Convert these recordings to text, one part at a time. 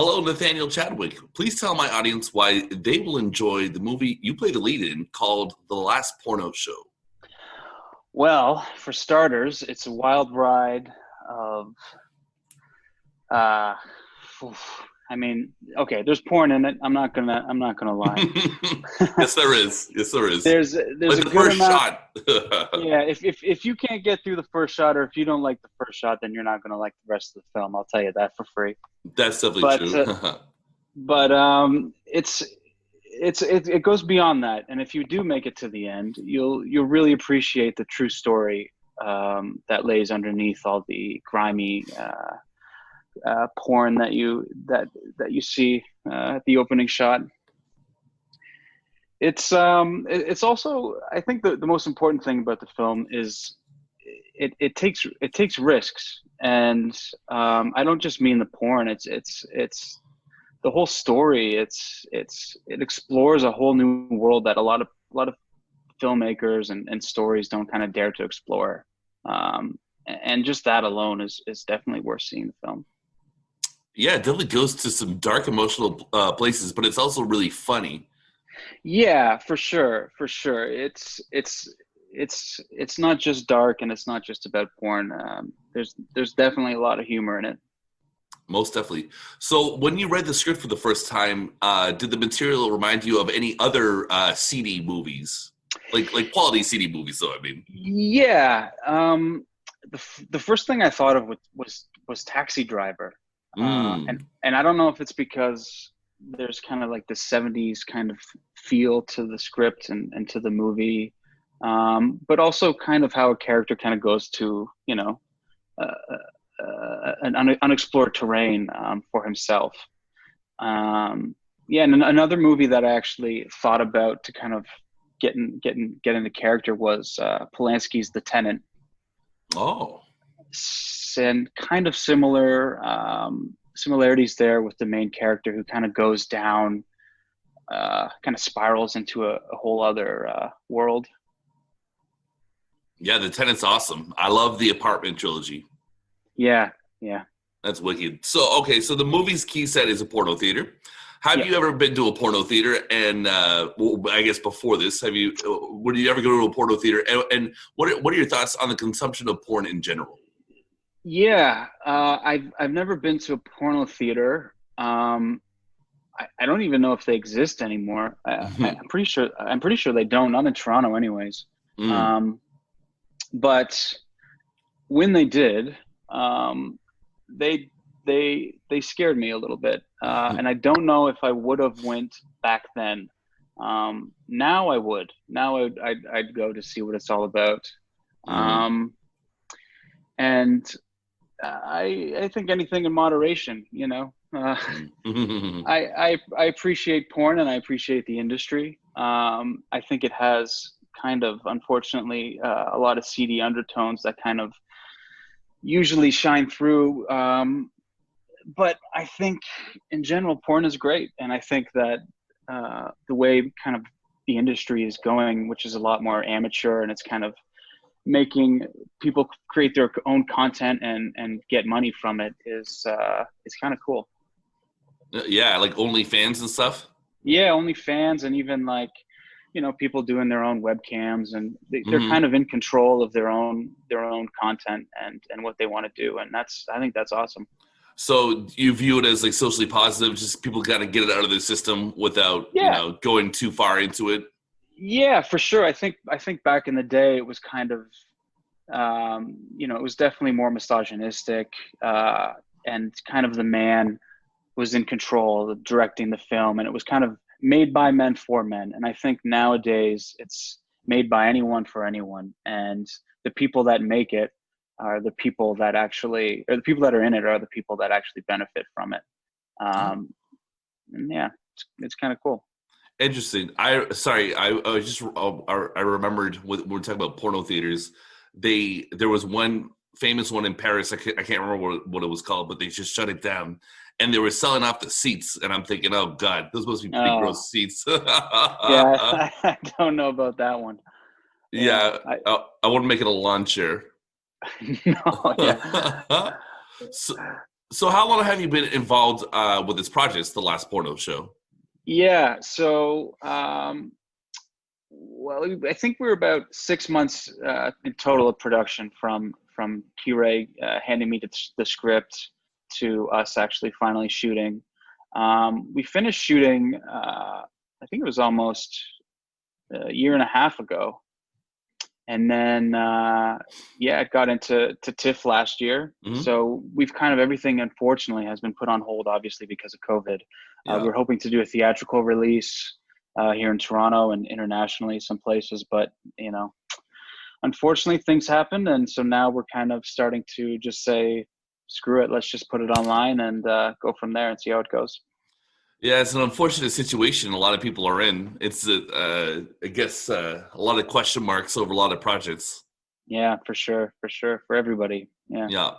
Hello, Nathanael Chadwick. Please tell my audience why they will enjoy the movie you play the lead in called The Last Porno Show. Well, for starters, it's a wild ride of, uh, okay, there's porn in it. I'm not gonna lie. Yes, there is. Yes, there is. There's Like a the good first amount. shot. Yeah, if you can't get through the first shot, or if you don't like the first shot, then you're not gonna like the rest of the film. I'll tell you that for free. That's definitely But true. it goes beyond that, and if you do make it to the end, you'll really appreciate the true story that lays underneath all the grimy porn that you see at the opening shot. It's also, I think the most important thing about the film is it takes risks, and I don't just mean the porn. It's the whole story. It explores a whole new world that a lot of filmmakers and stories don't kind of dare to explore. And just that alone is definitely worth seeing the film. Yeah, it definitely goes to some dark emotional places, but it's also really funny. Yeah, for sure. It's not just dark, and it's not just about porn. There's definitely a lot of humor in it. Most definitely. So when you read the script for the first time, did the material remind you of any other seedy movies? Like quality seedy movies, though, I mean. Yeah. The first thing I thought of was Taxi Driver. And I don't know if it's because there's kind of like the 70s kind of feel to the script and to the movie, but also kind of how a character kind of goes to, an unexplored terrain for himself. And another movie that I actually thought about to kind of get into character was Polanski's The Tenant. Oh. And kind of similarities there with the main character, who kind of goes down, kind of spirals into a whole other world. Yeah, The Tenant's awesome. I love the Apartment trilogy. Yeah. That's wicked. So the movie's key set is a porno theater. Have you ever been to a porno theater? And I guess before this, would you ever go to a porno theater? And what are your thoughts on the consumption of porn in general? Yeah, I've never been to a porno theater. I don't even know if they exist anymore. I'm pretty sure they don't. Not in Toronto, anyways. But when they did, they scared me a little bit, and I don't know if I would have went back then. Now I would. Now I'd go to see what it's all about. And I think anything in moderation, I appreciate porn, and I appreciate the industry. I think it has kind of, unfortunately, a lot of seedy undertones that kind of usually shine through. But I think in general, porn is great. And I think that the way kind of the industry is going, which is a lot more amateur, and it's kind of making people create their own content and get money from it, is kind of cool. Yeah, like OnlyFans and stuff. Yeah, OnlyFans, and even like, people doing their own webcams, and they're kind of in control of their own content and what they want to do, and I think that's awesome. So you view it as like socially positive, just people got to get it out of their system without going too far into it. Yeah, for sure. I think back in the day it was kind of, it was definitely more misogynistic, and kind of the man was in control of directing the film, and it was kind of made by men for men. And I think nowadays it's made by anyone for anyone, and the people that make it are the people that actually, or the people that are in it are the people that actually benefit from it. And yeah, it's kind of cool. Interesting. I remembered when we're talking about porno theaters, there was one famous one in Paris. I can't remember what it was called, but they just shut it down, and they were selling off the seats. And I'm thinking, oh God, those must be pretty gross seats. Yeah, I don't know about that one. Yeah, I want to make it a lawn chair. No, yeah. So how long have you been involved with this project, The Last Porno Show? Yeah. So, well, I think we were about 6 months in total of production from Q-Ray handing me the script to us actually finally shooting. We finished shooting, I think it was almost a year and a half ago. And then, it got into TIFF last year. Mm-hmm. So we've kind of, everything unfortunately has been put on hold, obviously, because of COVID. Yeah. We're hoping to do a theatrical release here in Toronto and internationally some places. But, unfortunately things happened. And so now we're kind of starting to just say, screw it, let's just put it online and go from there and see how it goes. Yeah, it's an unfortunate situation a lot of people are in. It's, I guess, a lot of question marks over a lot of projects. Yeah, for sure, for everybody. Yeah. Yeah.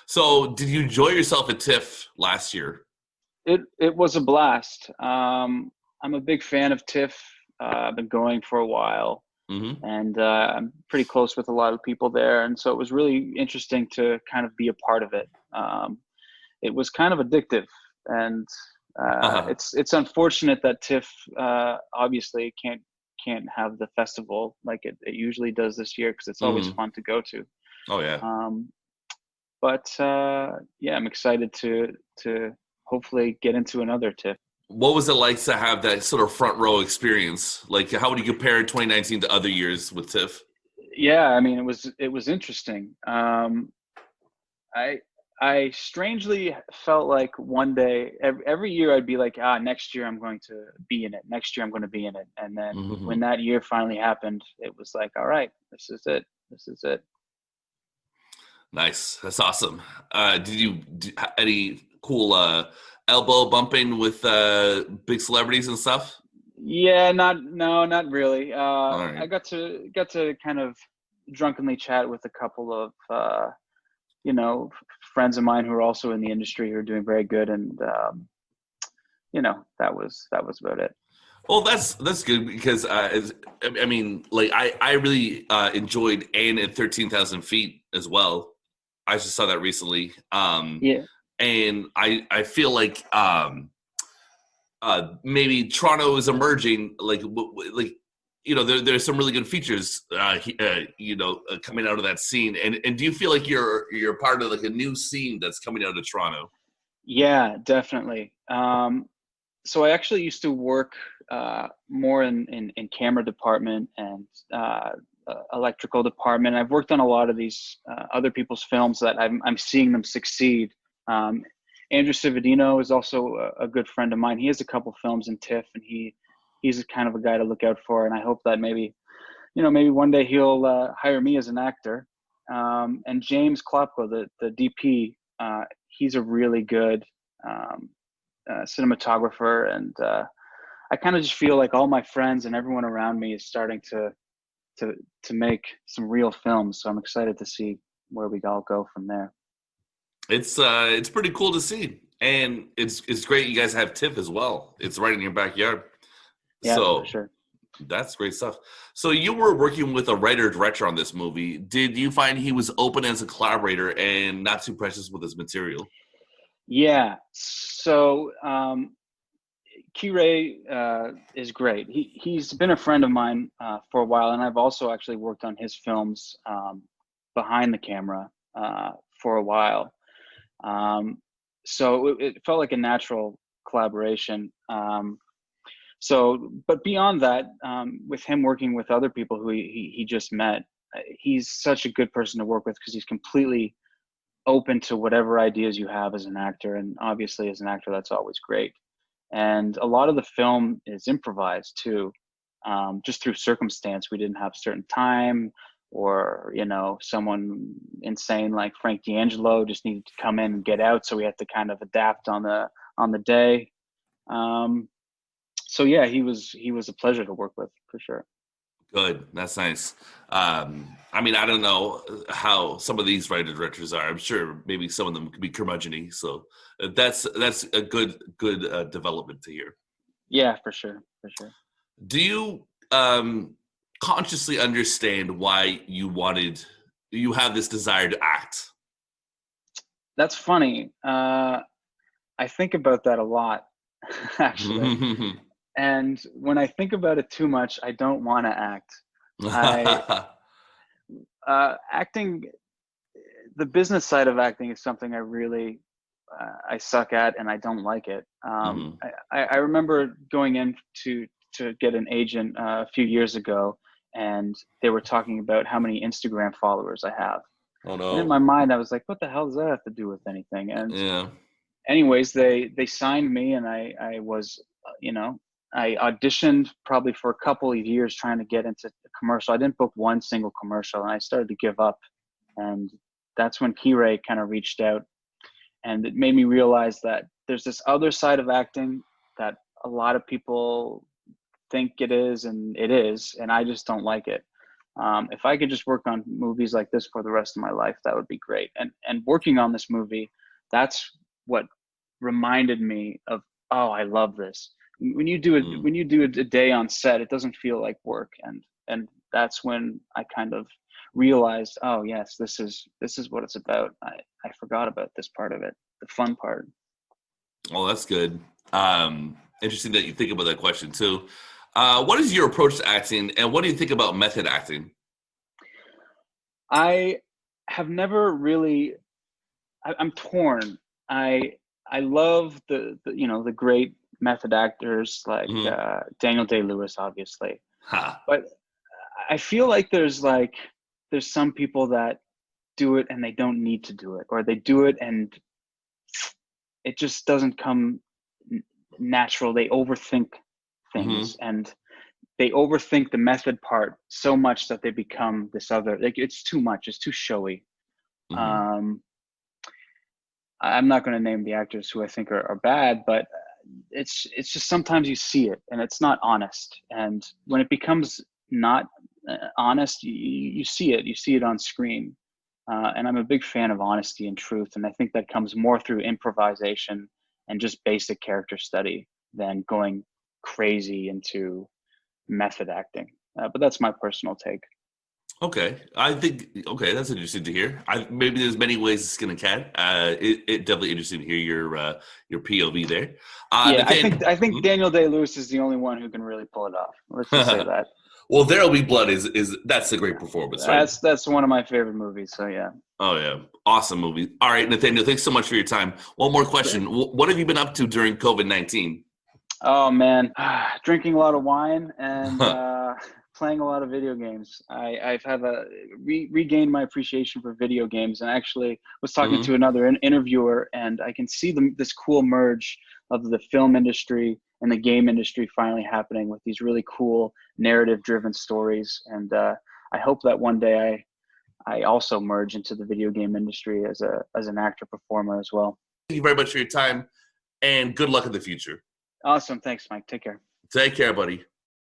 So, did you enjoy yourself at TIFF last year? It was a blast. I'm a big fan of TIFF. I've been going for a while, Mm-hmm. and I'm pretty close with a lot of people there, and so it was really interesting to kind of be a part of it. It was kind of addictive, and it's unfortunate that TIFF obviously can't have the festival like it usually does this year, because it's always fun to go to. Oh yeah. But I'm excited to hopefully get into another TIFF. What was it like to have that sort of front row experience? Like, how would you compare 2019 to other years with TIFF? Yeah, I mean, it was interesting. I strangely felt like one day, every year I'd be like, next year I'm going to be in it. Next year I'm going to be in it. And then when that year finally happened, it was like, all right, this is it. This is it. Nice. That's awesome. Did you do any cool elbow bumping with big celebrities and stuff? Yeah, not really. Right. I got to kind of drunkenly chat with a couple of friends of mine who are also in the industry who are doing very good, and that was about it. Well, that's good because I mean, like I really enjoyed Anne at 13,000 Feet as well. I just saw that recently. Yeah. And I feel like maybe Toronto is emerging, like there's some really good features coming out of that scene. And do you feel like you're part of like a new scene that's coming out of Toronto? Yeah, definitely. So I actually used to work more in camera department and electrical department. I've worked on a lot of these other people's films that I'm seeing them succeed. Andrew Cividino is also a good friend of mine. He has a couple films in TIFF, and he's kind of a guy to look out for. And I hope that maybe one day he'll hire me as an actor. And James Klopko, the DP, he's a really good cinematographer. And I kind of just feel like all my friends and everyone around me is starting to make some real films. So I'm excited to see where we all go from there. It's pretty cool to see, and it's great you guys have TIFF as well. It's right in your backyard. Yeah, so for sure. That's great stuff. So you were working with a writer-director on this movie. Did you find he was open as a collaborator and not too precious with his material? Yeah. So Q-Ray is great. He's been a friend of mine for a while, and I've also actually worked on his films behind the camera for a while. So it felt like a natural collaboration. But beyond that, with him working with other people who he just met, he's such a good person to work with because he's completely open to whatever ideas you have as an actor. And obviously as an actor, that's always great. And a lot of the film is improvised too, just through circumstance. We didn't have certain time, or someone insane like Frank D'Angelo just needed to come in and get out, so we had to kind of adapt on the day. So yeah, he was a pleasure to work with for sure. Good, that's nice. I mean, I don't know how some of these writer directors are. I'm sure maybe some of them could be curmudgeon-y. So that's a good development to hear. Yeah, for sure. Do you consciously understand why you have this desire to act? That's funny. I think about that a lot, actually. And when I think about it too much, I don't want to act. Acting, the business side of acting is something I really, I suck at, and I don't like it. I remember going in to get an agent a few years ago, and they were talking about how many Instagram followers I have. Oh no. And in my mind, I was like, what the hell does that have to do with anything? And yeah. anyways, they signed me, and I was, I auditioned probably for a couple of years trying to get into the commercial. I didn't book one single commercial, and I started to give up. And that's when Kirei kind of reached out, and it made me realize that there's this other side of acting that a lot of people think it is, and it is, and I just don't like it. If I could just work on movies like this for the rest of my life, that would be great. And working on this movie, that's what reminded me of, oh, I love this. When you do it, when you do a day on set, it doesn't feel like work, and that's when I kind of realized, oh yes, this is what it's about. I forgot about this part of it, the fun part. Oh, that's good. Interesting that you think about that question too. What is your approach to acting, and what do you think about method acting? I have never really. I'm torn. I love the great method actors like Daniel Day-Lewis, obviously, but I feel like there's some people that do it and they don't need to do it, or they do it and it just doesn't come natural. They overthink things, and they overthink the method part so much that they become this other, like, it's too much. It's too showy. I'm not going to name the actors who I think are bad, but it's just sometimes you see it and it's not honest. And when it becomes not honest, you see it on screen. And I'm a big fan of honesty and truth. And I think that comes more through improvisation and just basic character study than going crazy into method acting. But that's my personal take. Okay, that's interesting to hear. Maybe there's many ways to skin a cat. It definitely interesting to hear your POV there. I think Daniel Day-Lewis is the only one who can really pull it off. Let's just say that. Well, There'll Be Blood is that's a great performance, right? That's one of my favorite movies. So yeah. Oh yeah, awesome movie. All right, Nathanael, thanks so much for your time. One more question: what have you been up to during COVID-19? Oh man, drinking a lot of wine and playing a lot of video games. I've had regained my appreciation for video games, and actually was talking to another interviewer, and I can see this cool merge of the film industry and the game industry finally happening with these really cool narrative-driven stories. And I hope that one day I also merge into the video game industry as an actor performer as well. Thank you very much for your time, and good luck in the future. Awesome. Thanks, Mike. Take care. Take care, buddy.